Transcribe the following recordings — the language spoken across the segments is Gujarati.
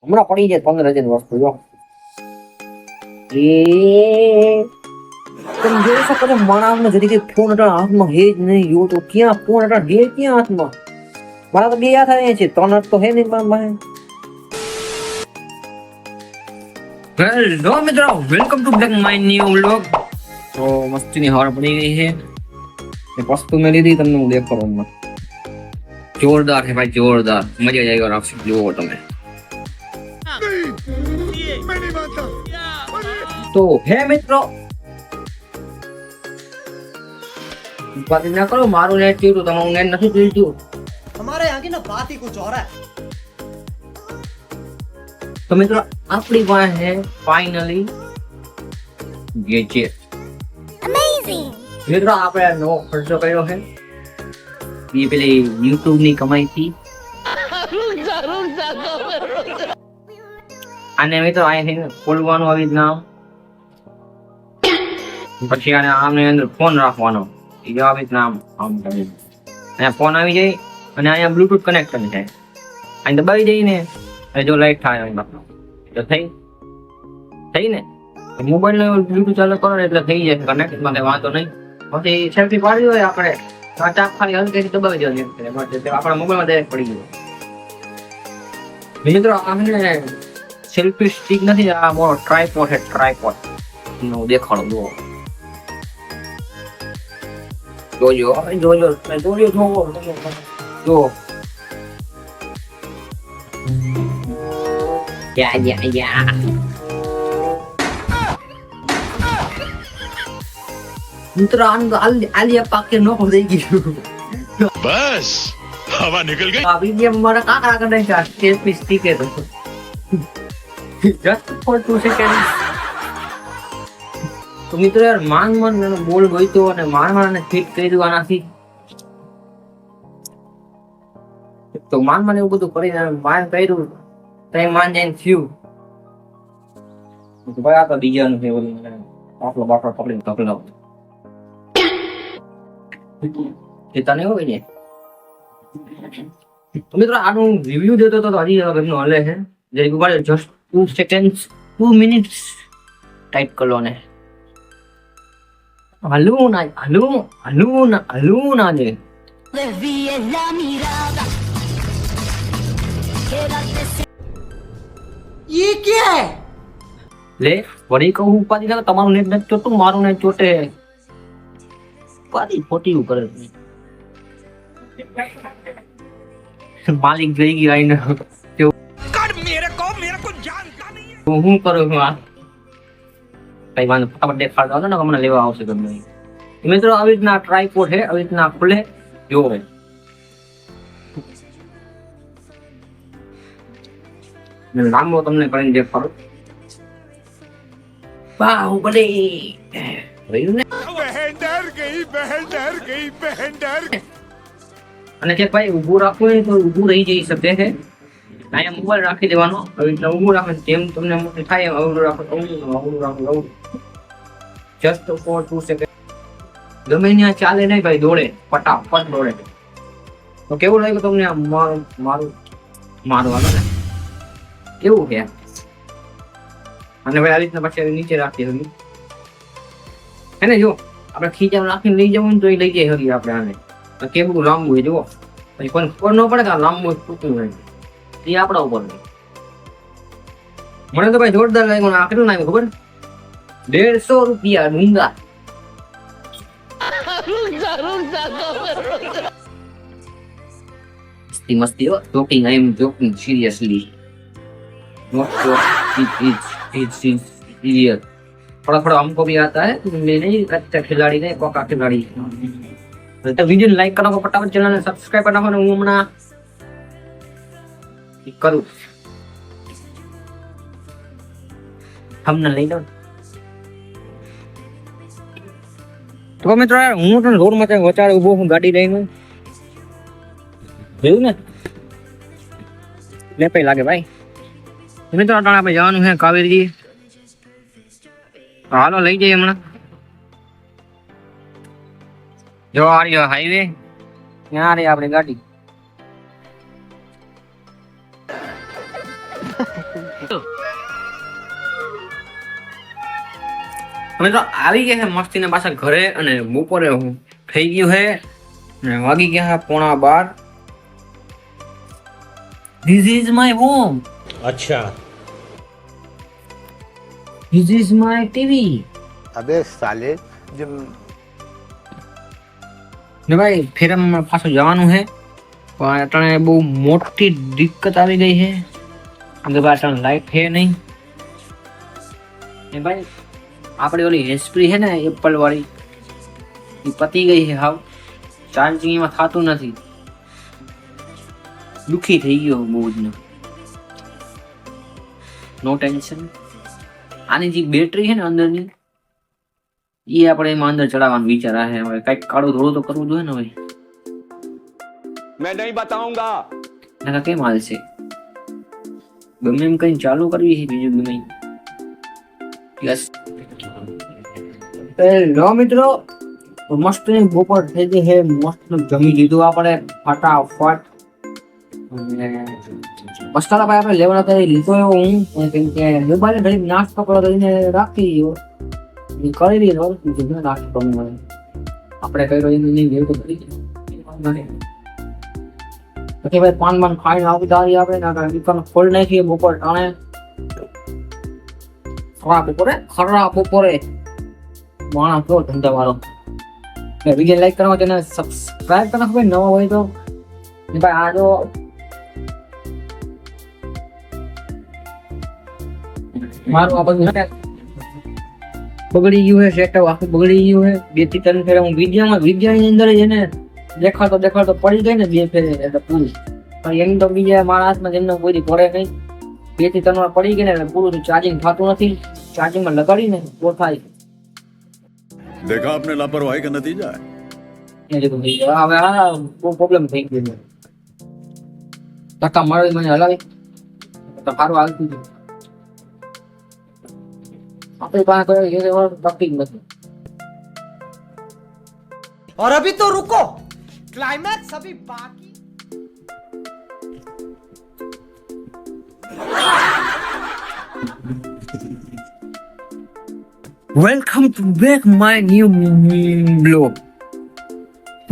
હમણાં પડી જાય 15,000 વસ્તુ જો એ તમે જોઈ શકો છો માણસને જરી કે ફોન અટાણ હાથમાં હે જ નહીં યો તો ક્યાં ફોન અટાણ હે ક્યાં હાથમાં મારા તો બે હાથ અહીંયા છે 3 હાથ તો હે નહીં મારા હેલો મિત્રો welcome to back my new vlog તો મસ્તીની હવા પડી ગઈ છે એ વસ્તુ મેં લીધી તમને હું દેખાડું જોરદાર છે ભાઈ જોરદાર મજા આવી રાખશે જુઓ તમે तो है मित्रों बात ना करो मारो नेट चाहिए तो તમારું નેટ નથી જોઈતું हमारे यहाँ की ना बात ही कुछ और है તો મિત્રો આપણી પાસે છે ફાઇનલી ગેજેટ અમેઝિંગ મિત્રો આપણે નવો ખર્ચો કર્યો છે એ પેલી YouTube ની કમાઈ થી અને મિત્રો અહીંયા ખોલવાનું આવી જ નામ પછી આને આમને અંદર ફોન રાખવાનો એ આવી જ નામ આમ કરી અહીંયા ફોન આવી જાય અને અહીંયા બ્લૂટૂથ કનેક્ટ કરી જાય અહીં દબાવી જઈને અને જો લાઈટ થાય તો થઈ ને મોબાઈલ નો બ્લૂટૂથ ચાલુ કરો એટલે થઈ જાય કનેક્ટ માટે વાંધો નહીં પછી સેલ્ફી પાડી હોય આપણે ચાપ ખાલી હલકેથી દબાવી દેવાની આપણા મોબાઈલમાં ડાયરેક્ટ પડી ગયો મિત્રો આમને સેલ્ફી સ્ટિક નથી આ મોટો ટ્રાયપોડ છે ટ્રાયપોડ નો દેખાડો જોજો જો યા મિત્ર આલિયા પાકે નો થઈ ગયું बस हवा निकल गई આ વિડિયો મારા કાકા કરે છે સેલ્ફી સ્ટિક છે just for 2 seconds તો મિત્રો યાર માંગ બોલ ગયો અને મારવાને ફિટ કરી દેવાનાથી તો માન એવું બધું કરીને માન કર્યું તઈ માન જઈને થયું તો ભાઈ આ તો બીજાનું છે ઓલી આટલો બાટલો પકડીને પકડાવ એ તને હોય ને તો મિત્રો આનું રિવ્યુ દેતો તો હજી એમનો હલે છે જે ગુબાડે જસ્ટ 2 seconds 2 minutes ટાઈપ કરો ને હલવું ના દે ये क्या है લે વળી કહું ઉપાધિ કરે તમારું નેટ નથી ચોટતું મારું નેટ ચોટે ઉપાધિ ખોટી કરે માલિક જોઈ ગયો આઈને હું કરું છું આ કઈ વાંધો ફટાફટ દેખાડતા હતો ને હમણાં લેવા આવશે તમને મિત્રો આવી રીતના ટ્રાયપોડ છે આવી રીતના ખુલે જોવો લાંબો તમને કરીને દેખાડો બાહુબલી રહ્યું ને અને કે ભાઈ ઊભું રાખવું હોય તો ઊભું રહી જઈ શકે છે અહીંયા મોબાઈલ રાખી દેવાનો આવી રીતના ઊભું રાખો જેમ તમને મોટું થાય એમ અવળું રાખો જસ્ટ ફોર 2 સેકન્ડ ગમે ત્યાં ચાલે નહીં ભાઈ દોડે ફટાફટ દોડે તો કેવું લાગ્યું તમને આ મારું હાલો ને કેવું છે અને ભાઈ આ રીતના પછી નીચે રાખી હવી હે ને જો આપણે ખીચામાં રાખીને લઈ જવું તો એ લઈ જાય હવી આપણે આને તો કેવું લાંબુ છે જુઓ પછી કોઈ ખબર ન પડે કે લાંબુ ટૂંકું હોય એ આપણા ઉપર મને તો ભાઈ જોરદાર લાગ્યું આ કેટલું નાખ્યું ખબર 150 રૂપિયા ડુંગા મસ્તી હો joking I am joking seriously not it's real थोड़ा हमको भी आता है मैं नहीं अच्छा खिलाड़ी नहीं कोका खिलाड़ी तो वीडियो लाइक करो फटाफट चैनल ने सब्सक्राइब करना હું હમણાં કરું તમને લઈ લો તો મિત્રો હું તો રોડ માં વચાડે ઉભો હું ગાડી લઈને જોયું ને લે પે લાગે ભાઈ મિત્રો અટાણે આપણે જવાનું છે કાવેરી હાલો લઈ જઈએ હમણાં જો આ રહ્યો હાઈવે ત્યાં રહી આપણી ગાડી અમે તો આવી ગયા છે મસ્તીને પાછા ઘરે, અને બપોરે થઈ ગયું છે ને વાગી ગયા છે 11:30. This is my home. अच्छा This is my TV. अबे साले जब ને ભાઈ ફેરમાં પાછું જવાનું છે, પણ અટાણે બહુ મોટી દિક્કત આવી ગઈ છે કે ભાઈ અટાણે લાઈટ છે નહીં. ને ભાઈ આપણી ઓલી હેસ્પ્રી છે ને એપલ વાળી, એ પતી ગઈ છે હાવ, ચાર્જિંગ એમાં થતું નથી. દુખી થઈ ગયો બહુ જ. નો ટેન્શન. આની જે બેટરી છે ને અંદરની, એ આપણે એમાં અંદર ચડાવવાનો વિચાર આવે. હવે કઈક કાળું ધોળું તો કરવું જોઈએ ને ભાઈ. मैं नहीं बताऊंगा નકા કેમ હાલશે? ગમે એમ કઈ ચાલુ કરવી છે, બીજું ગમે. યસ લો મિત્રો, મસ્ત બપોર થઈ ગઈ છે, મસ્ત જમી લીધું આપણે ફટાફટ. મસ્કારા ભાઈ આપણે લેવાના હતા, લીધો એવો હું, કેમ કે મોબાઈલ ઘડી નાસ્તો કરીને રાખી દીધો, કરી દીધો નાસ્તો. આપણે કર્યો નહીં લેવું તો કરી પછી ભાઈ પાન ખાઈને આવી દારી આપણે દુકાન ખોલી નાખીએ બપોર ટાણે. ખરા બપોરે માણસ કેવો ધંધા વાળો. વિડીયો લાઈક કરવા તેને સબસ્ક્રાઇબ કરવા ભાઈ, નવા હોય તો. ભાઈ આ જો મારું આ બધું બગડી ગયું છે, સેટઅપ આખું બગડી ગયું છે. 2 થી 3 ફેરા હું વિડીયાની અંદર એને દેખાડતો પડી ગઈ ને 2 ફેરે એટલે પૂરું. પણ એમ તો બીજા મારા હાથમાં એમને કોઈ પડે નહીં. 2 થી 3 વાર પડી ગઈ ને એટલે પૂરું ચાર્જિંગ થતું નથી. ચાર્જિંગમાં લગાડીને તો થાય. देखा आपने लापरवाही का नतीजा है. હવે બહુ પ્રોબ્લેમ થઈ ગયો છે. ધક્કા મારી મને હલાવી તો સારું હાલતું હતું. આપણી પાસે કોઈ તકલીફ નથી. और अभी तो रुको, क्लाइमैक्स अभी बाकी. Welcome to back my new blog.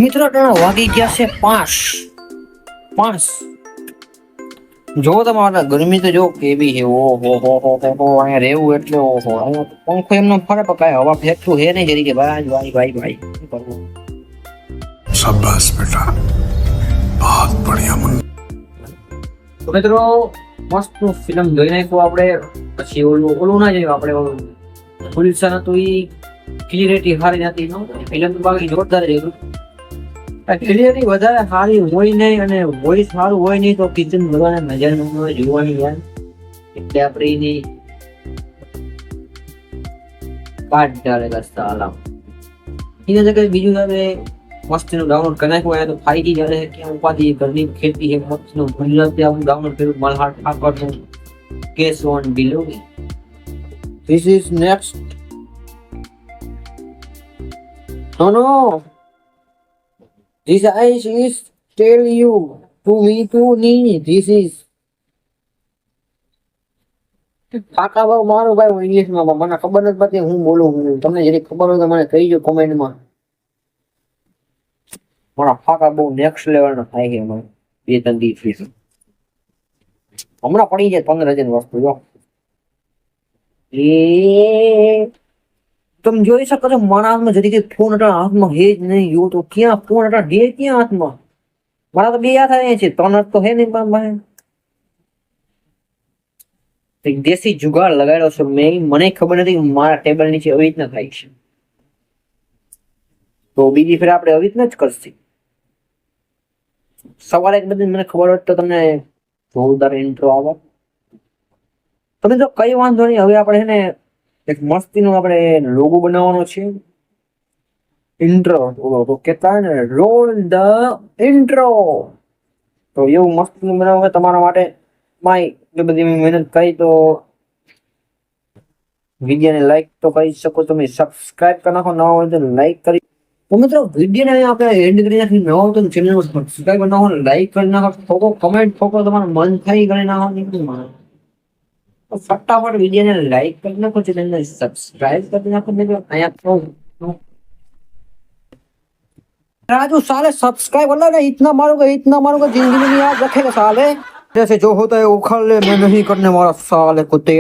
મિત્રો ટાણા વાગી ગયા છે 5. જો તમારા ગરમી તો જો કેવી છે. ઓહો હો હો હો અહીંયા રહેવું એટલે ઓહો. અહીંયા પંખો એમનો ફરે પણ કાંઈ હવા ફેંકતું હે નહીં જરી કે ભાઈ શું કરવું. शाबाश बेटा, बहुत बढ़िया मुन्ना. તો મિત્રો મસ્ત ફિલ્મ જોઈ નાખ્યું આપણે. પછી ઓલું ના જોયું આપણે, ઓલું પુલિસન હતું, એ ક્લિયરિટી સારી નથી. ફિલ્મ તો બાકી જોરદાર હતું. ક્લિયરિટી વધારે સારી હોય નહીં અને વોઇસ સારું હોય નહીં તો કિચન બધાને મજા ન આવે જોવાની યાર. એટલે આપણે એની કાઢ ડાળેલા સાલા એના જગ્યાએ બીજું તમે મસ્તીનું ડાઉનલોડ કરી નાખ્યું હોય તો ફાઈજી જ્યારે ક્યાં ઉપાધિ ઘરની ખેતી છે મસ્તનું મહિલા ત્યાં ડાઉનલોડ કર્યું મલહાટ ઠાકરનું કેસ on below. This is next. No. This ice is tell you to me to me. This is કાકા ભાવ મારો ભાઈ હું ઇંગ્લિશમાં મને ખબર નથી પડતી હું બોલું. તમને જરી ખબર હોય તો મને કહીજો કોમેન્ટમાં. મારા ફાકા બહુ નેક્સ્ટ લેવલનો થાય છે મને 2-3 દિવસ. હમણાં પડી જાય 15,000 વસ્તુ જો. એ તમે જોઈ શકો છો મારા હાથમાં જરી કે ફોન અટા હાથમાં હે જ નહીં. જો તો ક્યાં ફોન અટા હે ક્યાં હાથમાં? મારા તો 2 હાથ આવ્યા છે, 3 હાથ તો હે નહીં. પણ એક દેશી જુગાડ લગાડ્યો છે મેં. મને ખબર નથી મારા ટેબલ નીચે આવી રીતના થાય છે. તો બીજી ફેર આપણે આવી રીતના જ કરશે. સવારે એક બધી મને ખબર હોત તો તમને જોરદાર ઇન્ટ્રો આવે. તમે તો કઈ વાંધો નહીં. હવે આપણે છે ને એક મસ્તીનો આપણે લોગો બનાવવાનો છે. ઇન્ટ્રો તો કેટલા ને રોલ ધ ઇન્ટ્રો. તો એવું મસ્તીનું બનાવવું તમારા માટે માય જો બધી મહેનત કરી તો વિડીયોને લાઈક તો કરી શકો. તમે સબસ્ક્રાઇબ કરી નાખો, નવા હોય તો લાઈક કરી. તો મિત્રો વિડીયોને આપણે એન્ડ કરી નાખી. નવા હોય તો ચેનલને સબસ્ક્રાઇબ કરી નાખો, લાઈક કરી નાખો, ઠોકો કમેન્ટ ઠોકો, તમારું મન થઈ કરી નાખો. તો ફટાફટ વિડીયોને લાઈક કરી નાખો, ચેનલને સબસ્ક્રાઇબ કરી નાખો મિત્રો. અહીંયા તો राजू साले सब्सक्राइब वाला ने इतना मारूंगा जिंदगी में याद रखेगा साले. जैसे जो होता है उखाड़ ले, मैं नहीं करने वाला साले कुत्ते.